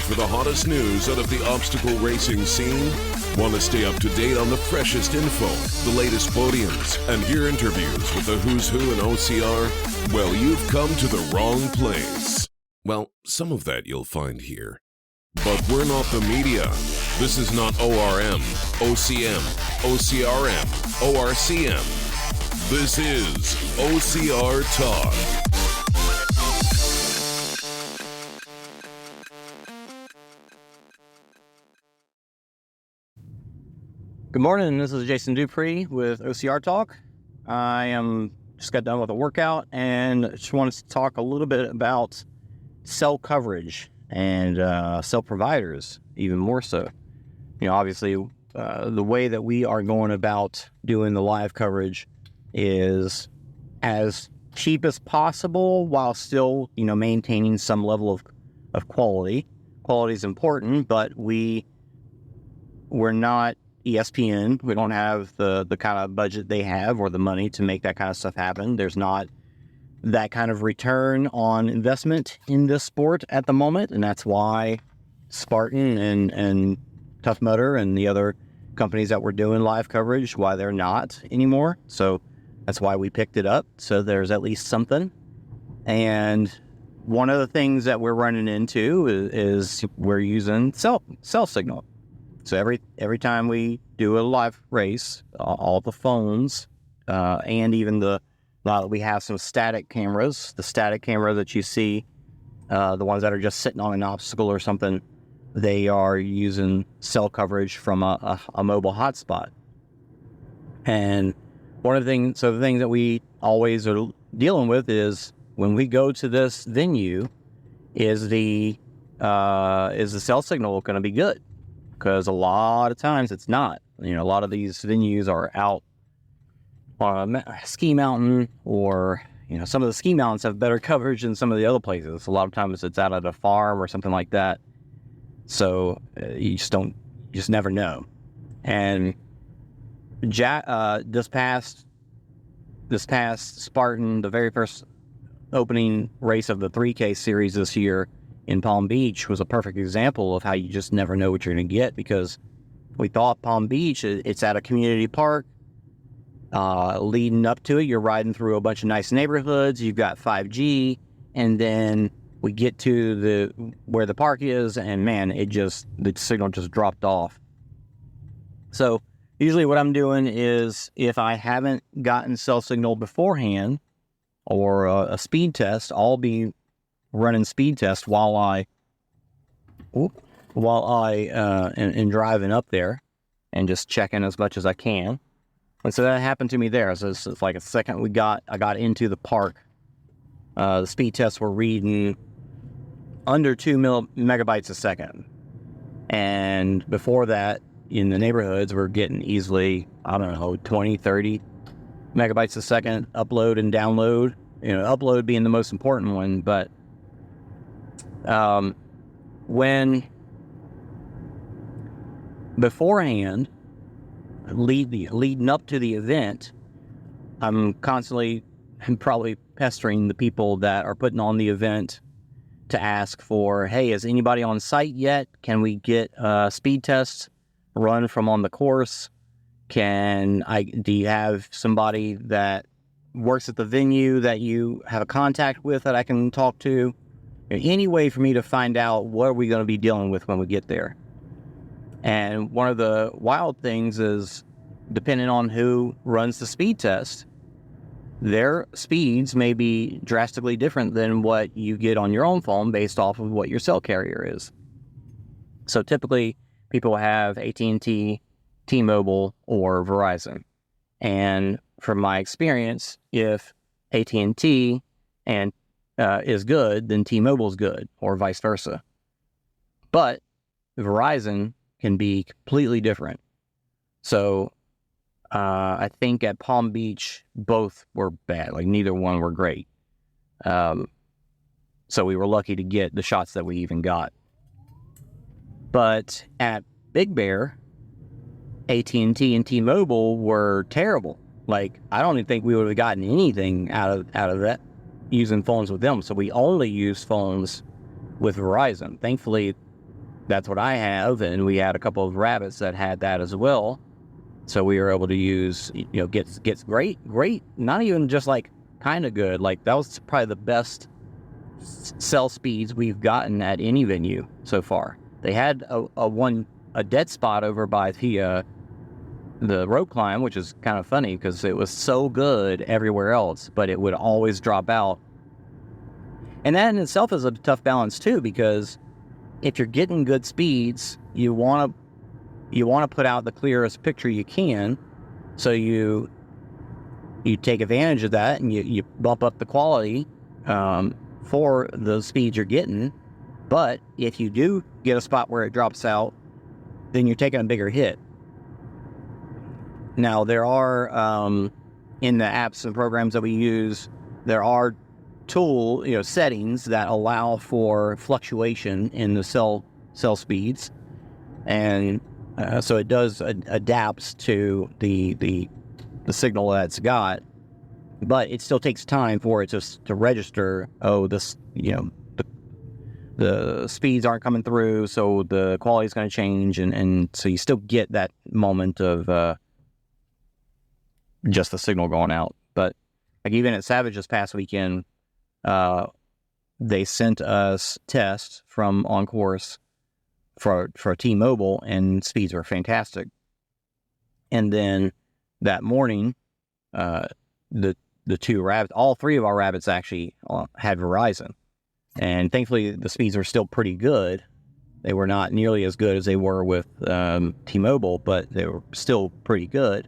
for the hottest news out of the obstacle racing scene? Want to stay up to date on the freshest info, the latest podiums, and hear interviews with the who's who in OCR? Well, you've come to the wrong place. Well, some of that you'll find here. But we're not the media. This is not ORM, OCM, OCRM, ORCM. This is OCR Talk. Good morning, this is Jason Dupree with OCR Talk. I just got done with a workout and just wanted to talk a little bit about cell coverage and cell providers, even more so. You know, obviously, the way that we are going about doing the live coverage is as cheap as possible while still, maintaining some level of quality. Quality is important, but we're not ESPN. We don't have the kind of budget they have or the money to make that kind of stuff happen. There's not that kind of return on investment in this sport at the moment, and that's why Spartan and Tough Mudder and the other companies that were doing live coverage, why they're not anymore. So that's why we picked it up, so there's at least something. And one of the things that we're running into is we're using cell signal. So every time we do a live race, all the phones, and even we have some static cameras. The static camera that you see, the ones that are just sitting on an obstacle or something, they are using cell coverage from a mobile hotspot. And the things that we always are dealing with is when we go to this venue, is the cell signal going to be good? Because a lot of times it's not. A lot of these venues are out on a ski mountain, or some of the ski mountains have better coverage than some of the other places. A lot of times it's out at a farm or something like that. So you just never know. And this past Spartan, the very first opening race of the 3K series this year in Palm Beach, was a perfect example of how you just never know what you're going to get, because we thought Palm Beach, it's at a community park. Leading up to it, you're riding through a bunch of nice neighborhoods. You've got 5G, and then we get to where the park is, and man, the signal just dropped off. So usually what I'm doing is, if I haven't gotten cell signal beforehand or a speed test, I'll be running speed tests while I am driving up there and just checking as much as I can. And so that happened to me there. So it's like a second I got into the park. The speed tests were reading under 2 megabytes a second. And before that, in the neighborhoods, we're getting easily, 20, 30 megabytes a second upload and download. Upload being the most important one, but when beforehand, leading up to the event, I'm probably pestering the people that are putting on the event to ask for, hey, is anybody on site yet? Can we get a speed test run from on the course? Do you have somebody that works at the venue that you have a contact with that I can talk to? Any way for me to find out what are we going to be dealing with when we get there. And one of the wild things is, depending on who runs the speed test, their speeds may be drastically different than what you get on your own phone based off of what your cell carrier is. So typically people have AT&T, T-Mobile, or Verizon. And from my experience, if AT&T is good, then T-Mobile is good, or vice versa. But Verizon can be completely different. So I think at Palm Beach, both were bad. Like, neither one were great. So we were lucky to get the shots that we even got. But at Big Bear, AT&T and T-Mobile were terrible. Like, I don't even think we would have gotten anything out of that using phones with them. So we only use phones with Verizon. Thankfully, that's what I have, and we had a couple of rabbits that had that as well. So we were able to use, gets great, not even just like kind of good. Like that was probably the best cell speeds we've gotten at any venue so far. They had a dead spot over by the rope climb, which is kind of funny because it was so good everywhere else, but it would always drop out. And that in itself is a tough balance too, because if you're getting good speeds, you want to put out the clearest picture you can, so you take advantage of that and you bump up the quality for the speeds you're getting. But if you do get a spot where it drops out, then you're taking a bigger hit. Now, there are, in the apps and programs that we use, there are settings that allow for fluctuation in the cell speeds. And so it does adapts to the signal that it's got, but it still takes time for it to register. Oh, this, the speeds aren't coming through, so the quality is going to change, and so you still get that moment of just the signal going out. But like even at Savage this past weekend, they sent us tests from on course for T-Mobile, and speeds were fantastic. And then that morning, the two rabbits, all three of our rabbits actually had Verizon. And thankfully, the speeds were still pretty good. They were not nearly as good as they were with T-Mobile, but they were still pretty good.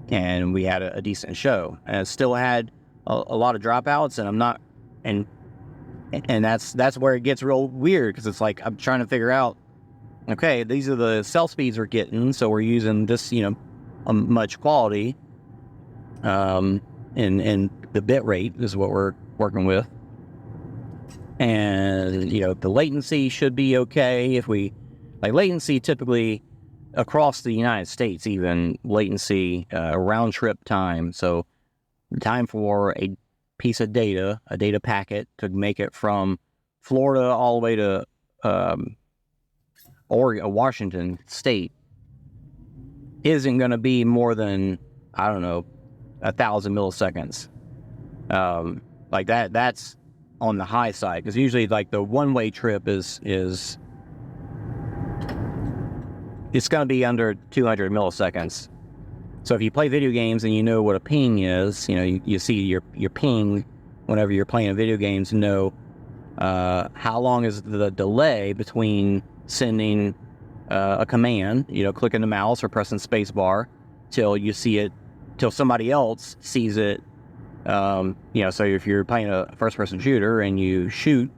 And we had a decent show. And it still had a lot of dropouts, and I'm not, and that's where it gets real weird, because it's like I'm trying to figure out, okay, these are the cell speeds we're getting, so we're using this, much quality, and the bit rate is what we're working with. And, the latency should be okay. If we, like latency typically across the United States, even latency, round trip time. So time for a piece of data, a data packet to make it from Florida all the way to Oregon, Washington State isn't going to be more than, 1,000 milliseconds. Like that's on the high side, because usually like the one-way trip is it's going to be under 200 milliseconds. So if you play video games and you know what a ping is, you see your ping whenever you're playing video games, how long is the delay between sending a command, clicking the mouse or pressing spacebar till you see it, till somebody else sees it. So if you're playing a first-person shooter and you shoot,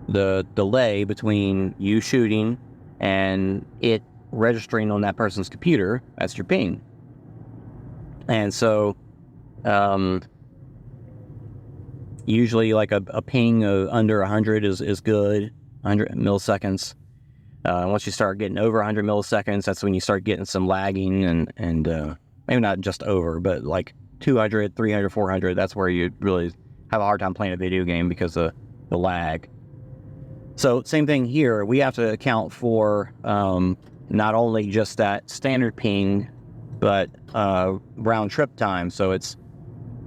the delay between you shooting and it registering on that person's computer, that's your ping. And so usually like a ping of under 100 is good, 100 milliseconds. Once you start getting over 100 milliseconds, that's when you start getting some lagging, and maybe not just over, but like 200, 300, 400, that's where you really have a hard time playing a video game because of the lag. So same thing here. We have to account for not only just that standard ping, but round trip time. So it's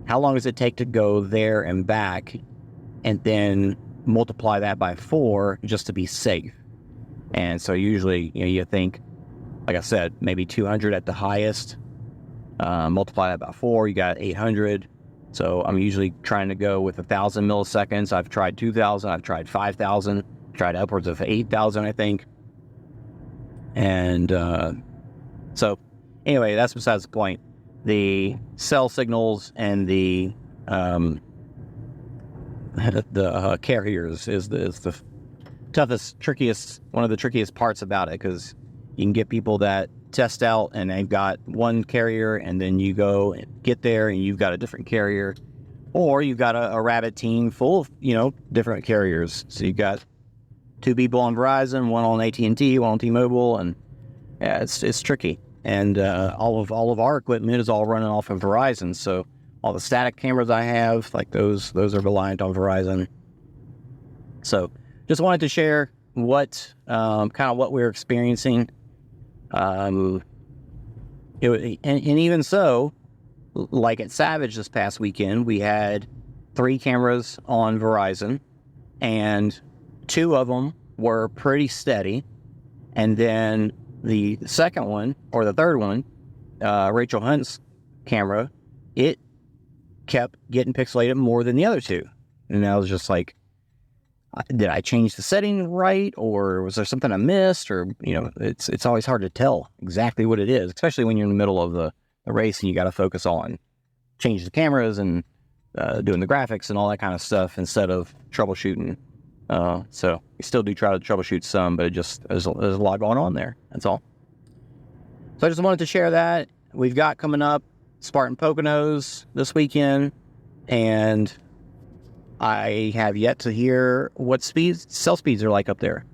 how long does it take to go there and back, and then multiply that by 4 just to be safe. And so usually, you think, like I said, maybe 200 at the highest. Multiply that by 4, you got 800. So I'm usually trying to go with 1,000 milliseconds. I've tried 2,000. I've tried 5,000. Tried upwards of 8,000, I think. And so anyway, that's besides the point. The cell signals and the carriers is the toughest, trickiest, one of the trickiest parts about it, because you can get people that test out and they've got one carrier, and then you go and get there and you've got a different carrier, or you've got a rabbit team full of different carriers. So you've got 2 people on Verizon, one on AT&T, one on T-Mobile, and yeah, it's tricky. And all of our equipment is all running off of Verizon. So all the static cameras I have, like those are reliant on Verizon. So just wanted to share what we're experiencing. And even so, like at Savage this past weekend, we had 3 cameras on Verizon, and 2 of them were pretty steady. And then the second one, or the third one, Rachel Hunt's camera, it kept getting pixelated more than the other 2. And I was just like, did I change the setting right, or was there something I missed? Or, it's always hard to tell exactly what it is, especially when you're in the middle of the race and you got to focus on changing the cameras and doing the graphics and all that kind of stuff instead of troubleshooting. So we still do try to troubleshoot some, but there's a lot going on there. That's all. So I just wanted to share that. We've got coming up Spartan Poconos this weekend, and I have yet to hear what cell speeds are like up there.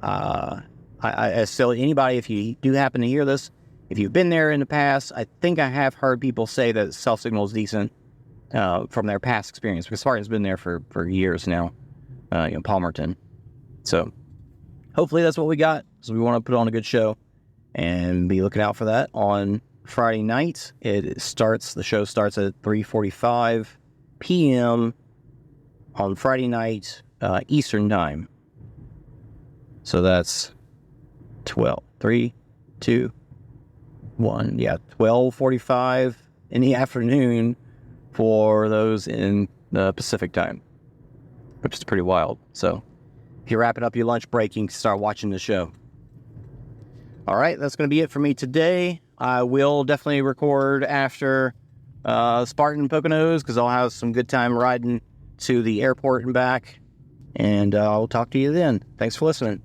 I still, anybody, if you do happen to hear this, if you've been there in the past, I think I have heard people say that cell signal is decent from their past experience, because Spartan's been there for years now, Palmerton. So hopefully that's what we got. So we want to put on a good show and be looking out for that on Friday night. The show starts at 3:45 p.m. on Friday night, Eastern time. So that's 12:45 in the afternoon for those in the Pacific time, which is pretty wild. So if you're wrapping up your lunch break, you can start watching the show. All right, that's going to be it for me today. I will definitely record after Spartan Poconos, because I'll have some good time riding to the airport and back. And I'll talk to you then. Thanks for listening.